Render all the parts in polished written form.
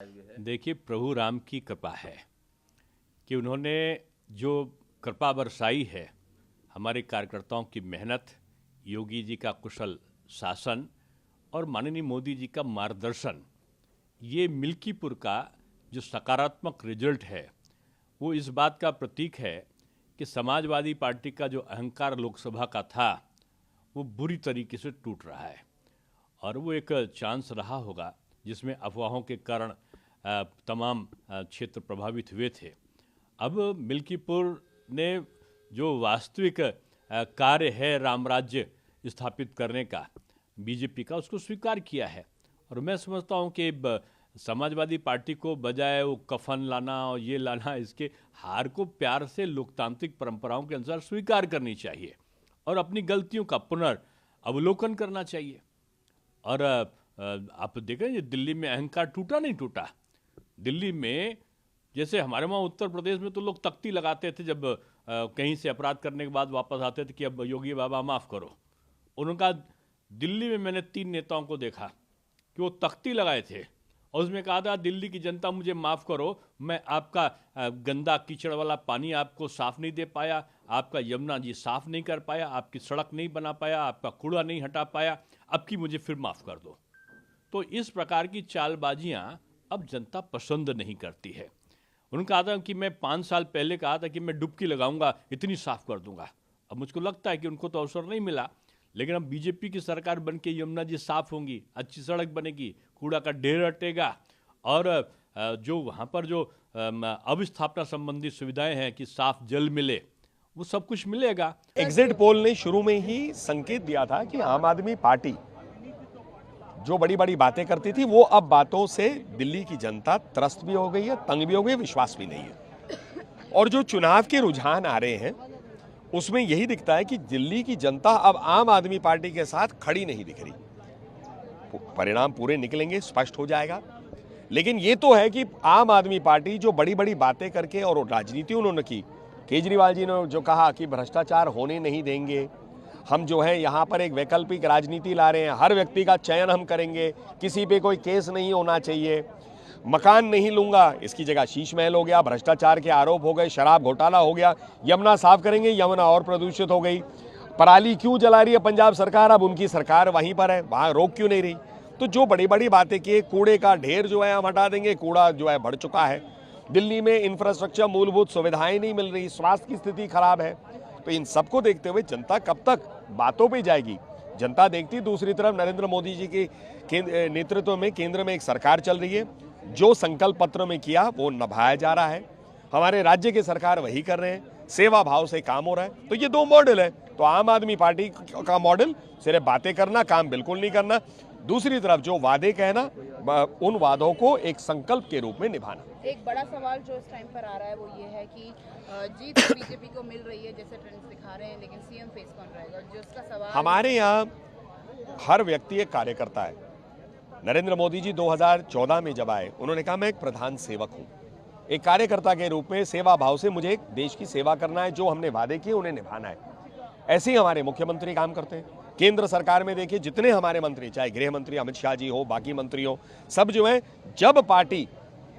देखिए, प्रभु राम की कृपा है कि उन्होंने जो कृपा बरसाई है, हमारे कार्यकर्ताओं की मेहनत, योगी जी का कुशल शासन और माननीय मोदी जी का मार्गदर्शन, ये मिल्कीपुर का जो सकारात्मक रिजल्ट है, वो इस बात का प्रतीक है कि समाजवादी पार्टी का जो अहंकार लोकसभा का था, वो बुरी तरीके से टूट रहा है। और वो एक चांस रहा होगा जिसमें अफवाहों के कारण तमाम क्षेत्र प्रभावित हुए थे। अब मिल्कीपुर ने जो वास्तविक कार्य है राम राज्य स्थापित करने का, बीजेपी का, उसको स्वीकार किया है। और मैं समझता हूँ कि समाजवादी पार्टी को बजाय वो कफन लाना और ये लाना, इसके हार को प्यार से लोकतांत्रिक परंपराओं के अनुसार स्वीकार करनी चाहिए और अपनी गलतियों का पुनर्अवलोकन करना चाहिए। और आप देखें, दिल्ली में अहंकार टूटा नहीं टूटा। दिल्ली में जैसे हमारे वहाँ उत्तर प्रदेश में तो लोग तख्ती लगाते थे जब कहीं से अपराध करने के बाद वापस आते थे कि अब योगी बाबा माफ़ करो। उनका दिल्ली में मैंने 3 नेताओं को देखा कि वो तख्ती लगाए थे और उसमें कहा था, दिल्ली की जनता मुझे माफ़ करो, मैं आपका गंदा कीचड़ वाला पानी आपको साफ़ नहीं दे पाया, आपका यमुना जी साफ़ नहीं कर पाया, आपकी सड़क नहीं बना पाया, आपका कूड़ा नहीं हटा पाया, अब की मुझे फिर माफ़ कर दो। तो इस प्रकार की चालबाजियाँ अब जनता पसंद नहीं करती है। उनका कहा था कि मैं 5 साल पहले कहा था कि मैं डुबकी लगाऊंगा, इतनी साफ कर दूंगा। अब मुझको लगता है कि उनको तो अवसर नहीं मिला, लेकिन अब बीजेपी की सरकार बन के यमुना जी साफ होंगी, अच्छी सड़क बनेगी, कूड़ा का ढेर हटेगा और जो वहाँ पर जो अवस्थापना संबंधी सुविधाएं हैं कि साफ जल मिले, वो सब कुछ मिलेगा। एग्जिट पोल ने शुरू में ही संकेत दिया था कि आम आदमी पार्टी जो बड़ी बड़ी बातें करती थी, वो अब बातों से दिल्ली की जनता त्रस्त भी हो गई है, तंग भी हो गई है, विश्वास भी नहीं है। और जो चुनाव के रुझान आ रहे हैं उसमें यही दिखता है कि दिल्ली की जनता अब आम आदमी पार्टी के साथ खड़ी नहीं दिख रही। परिणाम पूरे निकलेंगे, स्पष्ट हो जाएगा। लेकिन ये तो है कि आम आदमी पार्टी जो बड़ी बड़ी बातें करके और राजनीति उन्होंने की, केजरीवाल जी ने जो कहा कि भ्रष्टाचार होने नहीं देंगे, हम जो है यहाँ पर एक वैकल्पिक राजनीति ला रहे हैं, हर व्यक्ति का चयन हम करेंगे, किसी पे कोई केस नहीं होना चाहिए, मकान नहीं लूंगा, इसकी जगह शीश महल हो गया, भ्रष्टाचार के आरोप हो गए, शराब घोटाला हो गया, यमुना साफ करेंगे, यमुना और प्रदूषित हो गई, पराली क्यों जला रही है पंजाब सरकार, अब उनकी सरकार वहीं पर है, वहाँ रोक क्यों नहीं रही। तो जो बड़ी बड़ी बातें किए, कूड़े का ढेर जो है हम हटा देंगे, कूड़ा जो है बढ़ चुका है, दिल्ली में इंफ्रास्ट्रक्चर मूलभूत सुविधाएं नहीं मिल रही, स्वास्थ्य की स्थिति खराब है। तो इन सबको देखते हुए जनता कब तक बातों पे जाएगी। जनता देखती दूसरी तरफ नरेंद्र मोदी जी के नेतृत्व में केंद्र में एक सरकार चल रही है, जो संकल्प पत्र में किया वो निभाया जा रहा है। हमारे राज्य के सरकार वही कर रहे हैं, सेवा भाव से काम हो रहा है। तो ये 2 मॉडल है। तो आम आदमी पार्टी का मॉडल सिर्फ बातें करना, काम बिल्कुल नहीं करना, दूसरी तरफ जो वादे कहना, उन वादों को एक संकल्प के रूप में निभाना। एक बड़ा सवाल जो इस टाइम पर आ रहा है वो ये है कि जीत बीजेपी को मिल रही है जैसे ट्रेंड्स दिखा रहे हैं, लेकिन सीएम फेस कौन रहेगा, जो उसका सवाल। हमारे यहाँ हर व्यक्ति एक कार्यकर्ता है। नरेंद्र मोदी जी 2014 में जब आए, उन्होंने कहा मैं एक प्रधान सेवक हूँ, एक कार्यकर्ता के रूप में सेवा भाव से मुझे एक देश की सेवा करना है, जो हमने वादे किए उन्हें निभाना है। ऐसे ही हमारे मुख्यमंत्री काम करते हैं। केंद्र सरकार में देखिए जितने हमारे मंत्री, चाहे गृह मंत्री अमित शाह जी हो, बाकी मंत्री हो, सब जो है, जब पार्टी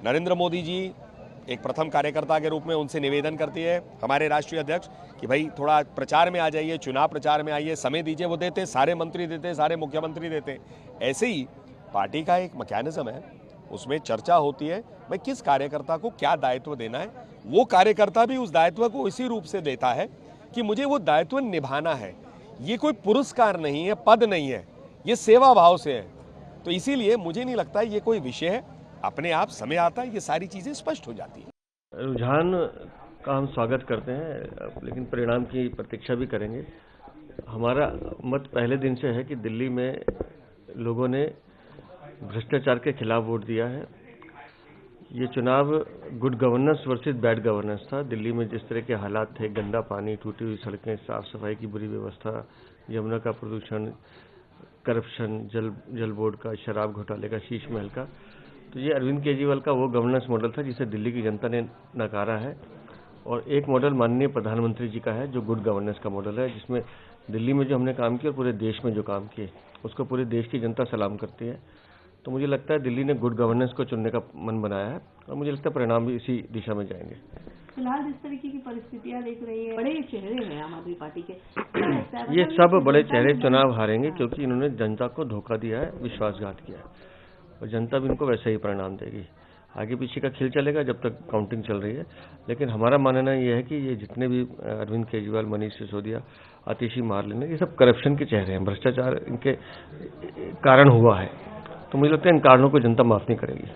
नरेंद्र मोदी जी एक प्रथम कार्यकर्ता के रूप में उनसे निवेदन करती है, हमारे राष्ट्रीय अध्यक्ष, कि भाई थोड़ा प्रचार में आ जाइए, चुनाव प्रचार में आइए, समय दीजिए, वो देते, सारे मंत्री देते, सारे मुख्यमंत्री देते। ऐसे ही पार्टी का एक मैकेनिज्म है, उसमें चर्चा होती है भाई किस कार्यकर्ता को क्या दायित्व देना है। वो कार्यकर्ता भी उस दायित्व को इसी रूप से देता है कि मुझे वो दायित्व निभाना है। ये कोई पुरस्कार नहीं है, पद नहीं है, ये सेवा भाव से है। तो इसीलिए मुझे नहीं लगता ये कोई विषय है, अपने आप समय आता है, ये सारी चीजें स्पष्ट हो जाती है। रुझान का हम स्वागत करते हैं, लेकिन परिणाम की प्रतीक्षा भी करेंगे। हमारा मत पहले दिन से है कि दिल्ली में लोगों ने भ्रष्टाचार के खिलाफ वोट दिया है। ये चुनाव good governance versus bad governance था। दिल्ली में जिस तरह के हालात थे, गंदा पानी, टूटी हुई सड़कें, साफ सफाई की बुरी व्यवस्था, यमुना का प्रदूषण, करप्शन, जल बोर्ड का, शराब घोटाले का, शीश महल का, तो ये अरविंद केजरीवाल का वो गवर्नेंस मॉडल था जिसे दिल्ली की जनता ने नकारा है। और एक मॉडल माननीय प्रधानमंत्री जी का है जो गुड गवर्नेंस का मॉडल है, जिसमें दिल्ली में जो हमने काम किया और पूरे देश में जो काम किए उसको पूरे देश की जनता सलाम करती है। तो मुझे लगता है दिल्ली ने गुड गवर्नेंस को चुनने का मन बनाया है और मुझे लगता है परिणाम भी इसी दिशा में जाएंगे। फिलहाल जिस तरीके की परिस्थितियां देख रही है, बड़े चेहरे हैं आम आदमी पार्टी के, ये सब बड़े चेहरे चुनाव हारेंगे क्योंकि इन्होंने जनता को धोखा दिया है, विश्वासघात किया है और जनता भी इनको वैसे ही परिणाम देगी। आगे पीछे का खेल चलेगा जब तक काउंटिंग चल रही है, लेकिन हमारा मानना ये है कि ये जितने भी अरविंद केजरीवाल, मनीष सिसोदिया, आतिशी मार्लेना, ये सब करप्शन के चेहरे हैं, भ्रष्टाचार इनके कारण हुआ है। तो मुझे लगता है इन कारणों को जनता माफ नहीं करेगी।